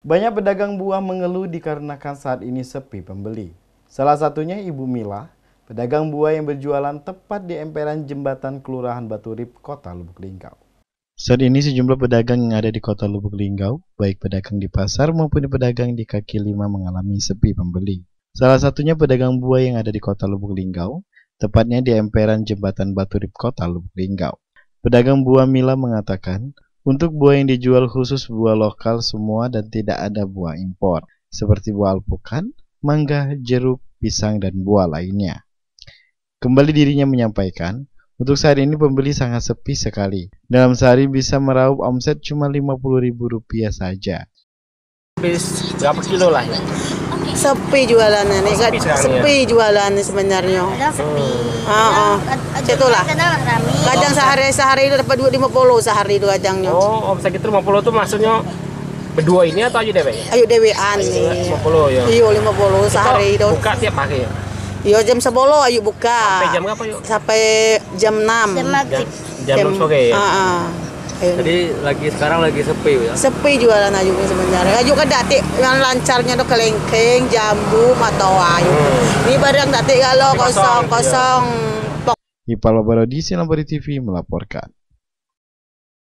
Banyak pedagang buah mengeluh dikarenakan saat ini sepi pembeli. Salah satunya Ibu Mila, pedagang buah yang berjualan tepat di emperan jembatan Kelurahan Baturip, Kota Lubuk Linggau. Saat ini sejumlah pedagang yang ada di Kota Lubuk Linggau, baik pedagang di pasar maupun pedagang di kaki lima mengalami sepi pembeli. Salah satunya pedagang buah yang ada di Kota Lubuk Linggau, tepatnya di emperan jembatan Baturip, Kota Lubuk Linggau. Pedagang buah Mila mengatakan, untuk buah yang dijual khusus buah lokal semua dan tidak ada buah impor, seperti buah alpukat, mangga, jeruk, pisang, dan buah lainnya. Kembali dirinya menyampaikan, untuk saat ini pembeli sangat sepi sekali. Dalam sehari bisa meraup omset cuma Rp50.000 saja. Habis berapa kilo lah ya? Sepi jualannya nih, sepi jualannya sebenarnya. Sepi. Itulah. Kadang sehari itu dapat duit 50 sehari itu kadangnya. Oh, omset itu 50 tuh maksudnya berdua ini atau ayu dewe? Ayo dewean nih. 50 ya. Iya 50 sehari itu. Buka tiap hari ya? Iya jam 10 ayo buka. Sampai jam berapa yuk? Sampai jam 6. Jam 6 sore ya? Jadi sekarang lagi sepi ya? Sepi jualan ayu sebenarnya. Ayu kan datik yang lancarnya tuh kelengkeng, jambu, atau ayu. Ini barang datik kalau kosong-kosong. Ipal Babarodi, Sinabari TV melaporkan.